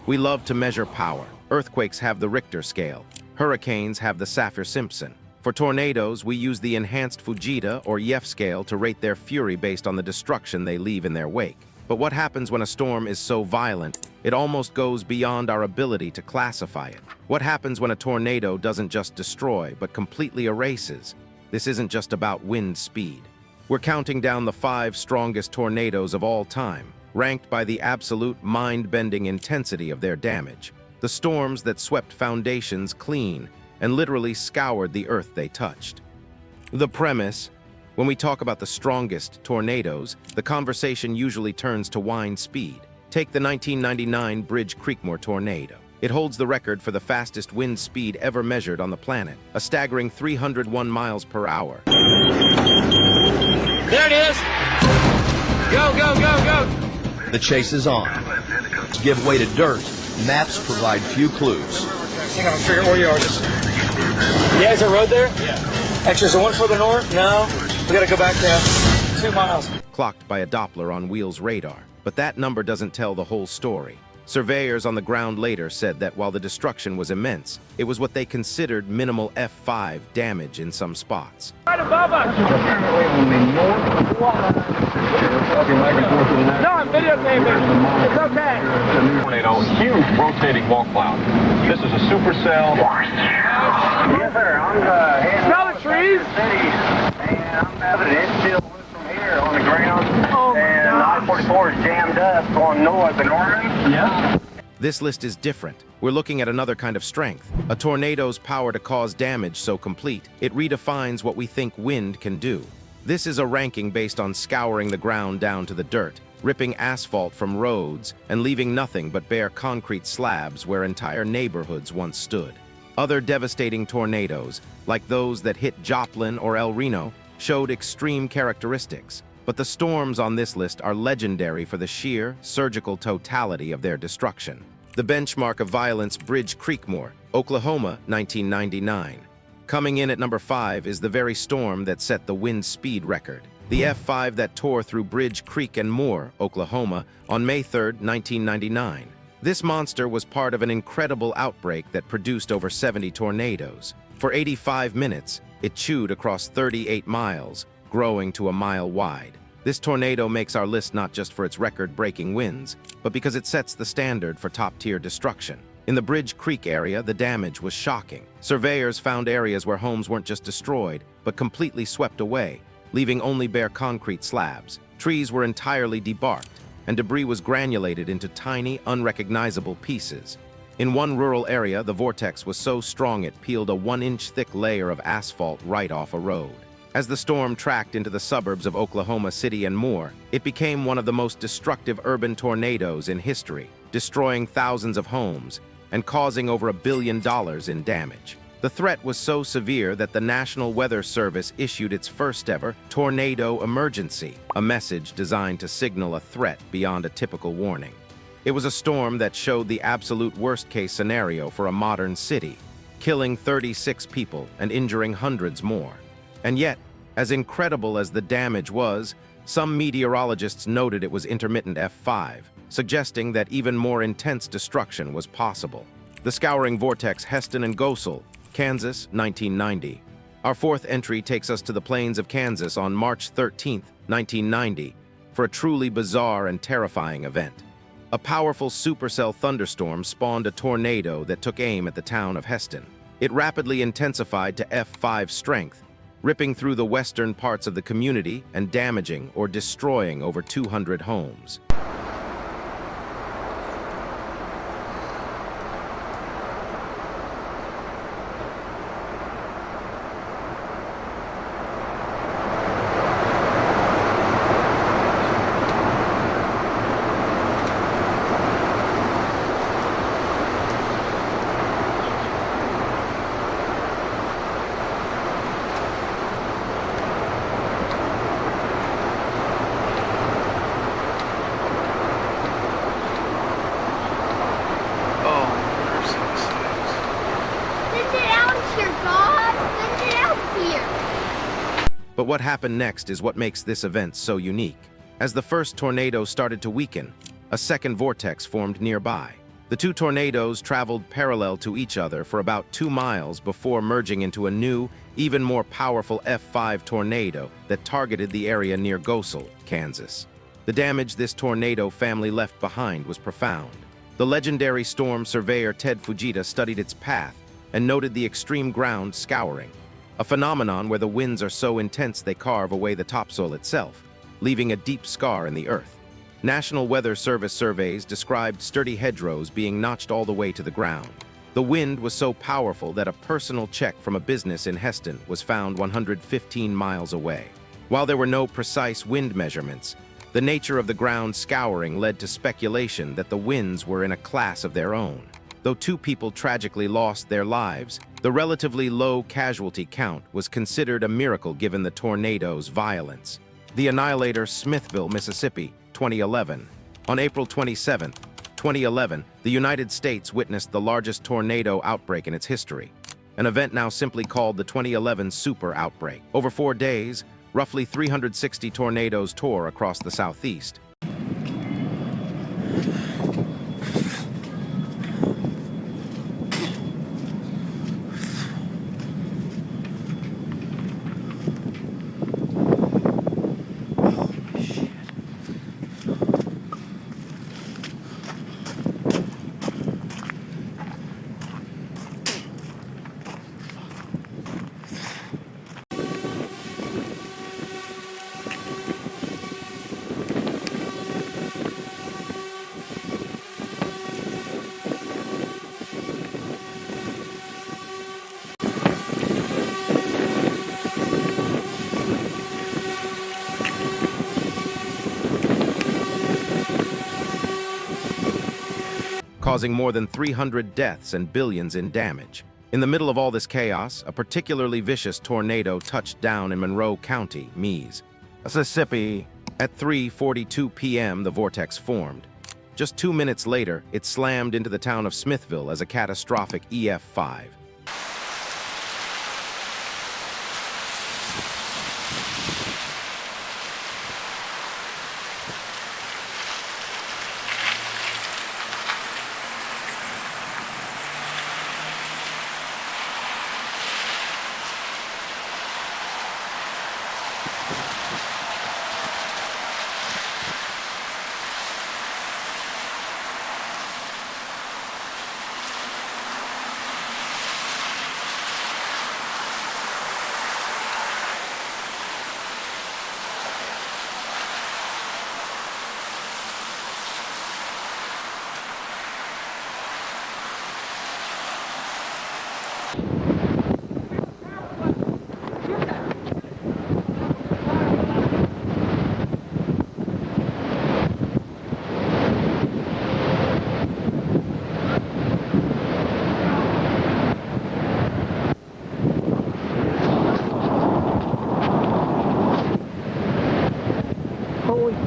We love to measure power. Earthquakes have the Richter scale. Hurricanes have the Saffir-Simpson. For tornadoes, we use the Enhanced Fujita or YEF scale to rate their fury based on the destruction they leave in their wake. But what happens when a storm is so violent, it almost goes beyond our ability to classify it? What happens when a tornado doesn't just destroy, but completely erases? This isn't just about wind speed. We're counting down the 5 strongest tornadoes of all time, ranked by the absolute mind-bending intensity of their damage. The storms that swept foundations clean and literally scoured the earth they touched. The premise: when we talk about the strongest tornadoes, the conversation usually turns to wind speed. Take the 1999 Bridge Creekmore tornado. It holds the record for the fastest wind speed ever measured on the planet, a staggering 301 miles per hour. There it is! Go, go, go, go! The chase is on. Give way to dirt. Maps provide few clues. Hang on, I'm figuring where you are. Yeah, is there a road there? Yeah. Actually, is there one further north? No. We gotta go back there. 2 miles. Clocked by a Doppler on wheels radar. But that number doesn't tell the whole story. Surveyors on the ground later said that while the destruction was immense, it was what they considered minimal F5 damage in some spots. Right above us! No, I'm videotaping. It's okay. Tornado, huge rotating wall cloud. This is a supercell. Yes, sir. I'm Smell the trees? and I'm having it still from here on the ground. Oh, my and God. I-44 is jammed up going north to Norman. Yes. This list is different. We're looking at another kind of strength. A tornado's power to cause damage so complete, it redefines what we think wind can do. This is a ranking based on scouring the ground down to the dirt, ripping asphalt from roads, and leaving nothing but bare concrete slabs where entire neighborhoods once stood. Other devastating tornadoes, like those that hit Joplin or El Reno, showed extreme characteristics. But the storms on this list are legendary for the sheer, surgical totality of their destruction. The benchmark of violence: Bridge Creekmore, Oklahoma, 1999. Coming in at number 5 is the very storm that set the wind speed record. The F5 that tore through Bridge Creek and Moore, Oklahoma, on May 3, 1999. This monster was part of an incredible outbreak that produced over 70 tornadoes. For 85 minutes, it chewed across 38 miles, growing to a mile wide. This tornado makes our list not just for its record-breaking winds, but because it sets the standard for top-tier destruction. In the Bridge Creek area, the damage was shocking. Surveyors found areas where homes weren't just destroyed, but completely swept away, leaving only bare concrete slabs. Trees were entirely debarked, and debris was granulated into tiny, unrecognizable pieces. In one rural area, the vortex was so strong it peeled a 1-inch thick layer of asphalt right off a road. As the storm tracked into the suburbs of Oklahoma City and more, it became one of the most destructive urban tornadoes in history, destroying thousands of homes and causing over $1 billion in damage. The threat was so severe that the National Weather Service issued its first-ever tornado emergency, a message designed to signal a threat beyond a typical warning. It was a storm that showed the absolute worst-case scenario for a modern city, killing 36 people and injuring hundreds more. And yet, as incredible as the damage was, some meteorologists noted it was intermittent F5, suggesting that even more intense destruction was possible. The scouring vortex Heston and Gosel, Kansas, 1990. Our fourth entry takes us to the plains of Kansas on March 13, 1990, for a truly bizarre and terrifying event. A powerful supercell thunderstorm spawned a tornado that took aim at the town of Heston. It rapidly intensified to F5 strength, ripping through the western parts of the community and damaging or destroying over 200 homes. But what happened next is what makes this event so unique. As the first tornado started to weaken, a second vortex formed nearby. The two tornadoes traveled parallel to each other for about 2 miles before merging into a new, even more powerful F5 tornado that targeted the area near Gosel, Kansas. The damage this tornado family left behind was profound. The legendary storm surveyor Ted Fujita studied its path and noted the extreme ground scouring, a phenomenon where the winds are so intense they carve away the topsoil itself, leaving a deep scar in the earth. National Weather Service surveys described sturdy hedgerows being notched all the way to the ground. The wind was so powerful that a personal check from a business in Heston was found 115 miles away. While there were no precise wind measurements, the nature of the ground scouring led to speculation that the winds were in a class of their own. Though 2 people tragically lost their lives, the relatively low casualty count was considered a miracle given the tornado's violence. The Annihilator, Smithville, Mississippi, 2011. On April 27, 2011, the United States witnessed the largest tornado outbreak in its history, an event now simply called the 2011 Super Outbreak. Over 4 days, roughly 360 tornadoes tore across the southeast. Causing more than 300 deaths and billions in damage. In the middle of all this chaos, a particularly vicious tornado touched down in Monroe County, Mississippi. At 3:42 p.m., the vortex formed. Just 2 minutes later, it slammed into the town of Smithville as a catastrophic EF5.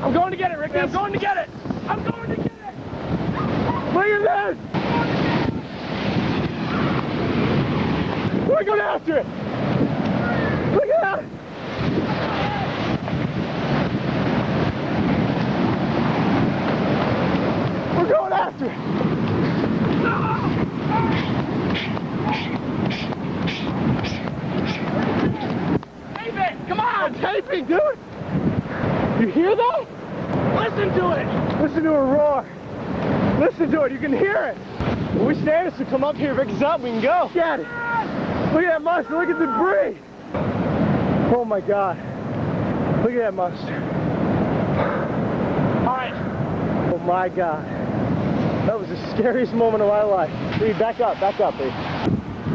I'm going to get it, Ricky. I'm going to get it. I'm going to get it. Look at this. We're going after it. Look at that. We're going after it. Tape it. Come on. I'm taping, dude. You hear that? Listen to it! Listen to it roar! Listen to it, you can hear it! When we stand us to come up here, Vic's up, we can go! Get it! Look at that monster, look at the debris! Oh my god. Look at that monster. Alright. Oh my god. That was the scariest moment of my life. Lee, back up, babe.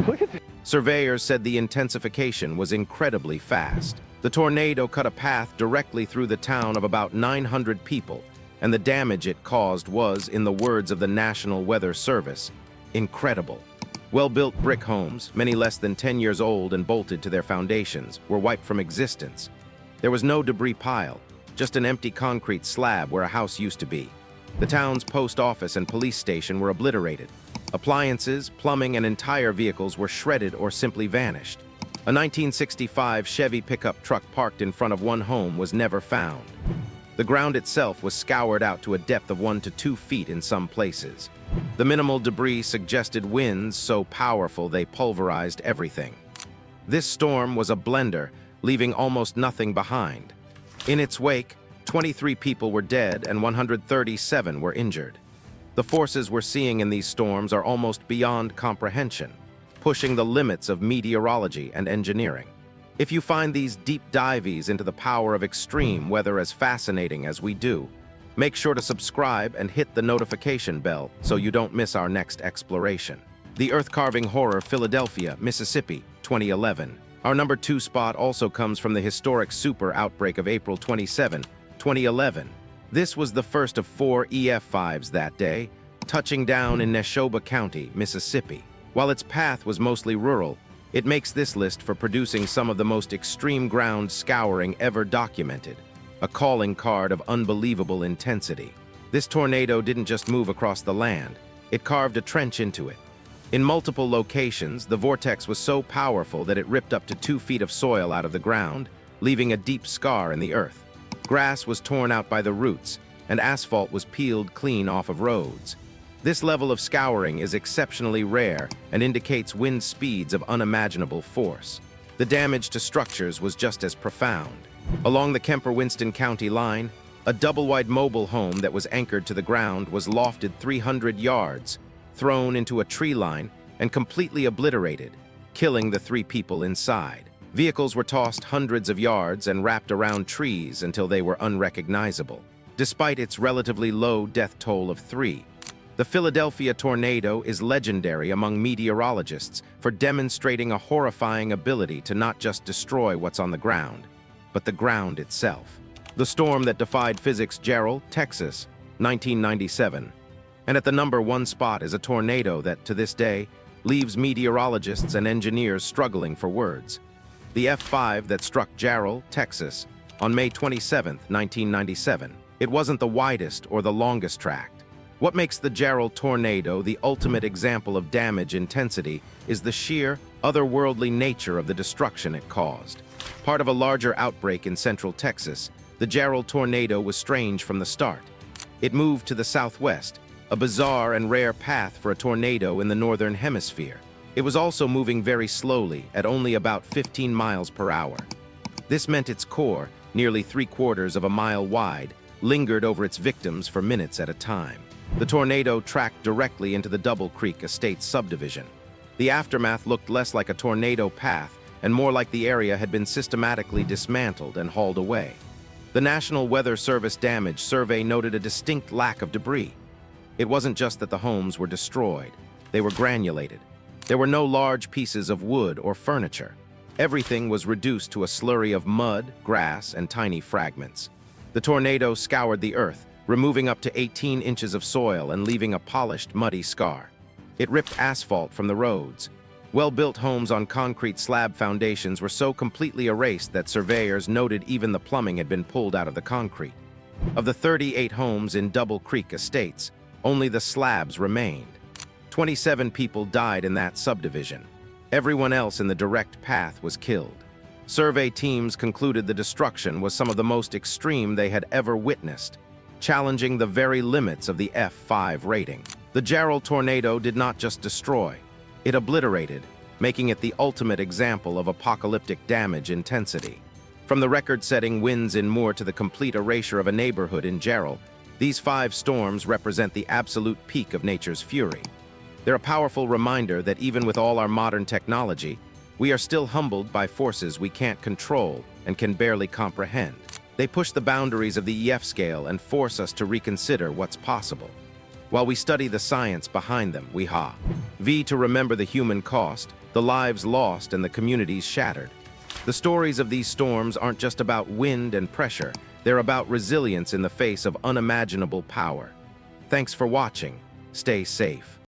Look at this. Surveyors said the intensification was incredibly fast. The tornado cut a path directly through the town of about 900 people, and the damage it caused was, in the words of the National Weather Service, incredible. Well-built brick homes, many less than 10 years old and bolted to their foundations, were wiped from existence. There was no debris pile, just an empty concrete slab where a house used to be. The town's post office and police station were obliterated. Appliances, plumbing, and entire vehicles were shredded or simply vanished. A 1965 Chevy pickup truck parked in front of one home was never found. The ground itself was scoured out to a depth of 1 to 2 feet in some places. The minimal debris suggested winds so powerful they pulverized everything. This storm was a blender, leaving almost nothing behind. In its wake, 23 people were dead and 137 were injured. The forces we're seeing in these storms are almost beyond comprehension, pushing the limits of meteorology and engineering. If you find these deep dives into the power of extreme weather as fascinating as we do, make sure to subscribe and hit the notification bell so you don't miss our next exploration. The earth-carving horror Philadelphia, Mississippi, 2011. Our number 2 spot also comes from the historic super outbreak of April 27, 2011. This was the first of 4 EF5s that day, touching down in Neshoba County, Mississippi. While its path was mostly rural, it makes this list for producing some of the most extreme ground scouring ever documented, a calling card of unbelievable intensity. This tornado didn't just move across the land, it carved a trench into it. In multiple locations, the vortex was so powerful that it ripped up to 2 feet of soil out of the ground, leaving a deep scar in the earth. Grass was torn out by the roots, and asphalt was peeled clean off of roads. This level of scouring is exceptionally rare and indicates wind speeds of unimaginable force. The damage to structures was just as profound. Along the Kemper-Winston County line, a double-wide mobile home that was anchored to the ground was lofted 300 yards, thrown into a tree line, and completely obliterated, killing the 3 people inside. Vehicles were tossed hundreds of yards and wrapped around trees until they were unrecognizable. Despite its relatively low death toll of 3, the Philadelphia tornado is legendary among meteorologists for demonstrating a horrifying ability to not just destroy what's on the ground, but the ground itself. The storm that defied physics, Gerald, Texas, 1997. And at the number 1 spot is a tornado that, to this day, leaves meteorologists and engineers struggling for words. The F5 that struck Jarrell, Texas, on May 27, 1997. It wasn't the widest or the longest tracked. What makes the Jarrell tornado the ultimate example of damage intensity is the sheer, otherworldly nature of the destruction it caused. Part of a larger outbreak in central Texas, the Jarrell tornado was strange from the start. It moved to the southwest, a bizarre and rare path for a tornado in the northern hemisphere. It was also moving very slowly, at only about 15 miles per hour. This meant its core, nearly 3/4 of a mile wide, lingered over its victims for minutes at a time. The tornado tracked directly into the Double Creek Estates subdivision. The aftermath looked less like a tornado path and more like the area had been systematically dismantled and hauled away. The National Weather Service Damage Survey noted a distinct lack of debris. It wasn't just that the homes were destroyed, they were granulated. There were no large pieces of wood or furniture. Everything was reduced to a slurry of mud, grass, and tiny fragments. The tornado scoured the earth, removing up to 18 inches of soil and leaving a polished, muddy scar. It ripped asphalt from the roads. Well-built homes on concrete slab foundations were so completely erased that surveyors noted even the plumbing had been pulled out of the concrete. Of the 38 homes in Double Creek Estates, only the slabs remained. 27 people died in that subdivision. Everyone else in the direct path was killed. Survey teams concluded the destruction was some of the most extreme they had ever witnessed, challenging the very limits of the F5 rating. The Jarrell tornado did not just destroy, it obliterated, making it the ultimate example of apocalyptic damage intensity. From the record-setting winds in Moore to the complete erasure of a neighborhood in Jarrell, these 5 storms represent the absolute peak of nature's fury. They're a powerful reminder that even with all our modern technology, we are still humbled by forces we can't control and can barely comprehend. They push the boundaries of the EF scale and force us to reconsider what's possible. While we study the science behind them, V to remember the human cost, the lives lost and the communities shattered. The stories of these storms aren't just about wind and pressure, they're about resilience in the face of unimaginable power. Thanks for watching. Stay safe.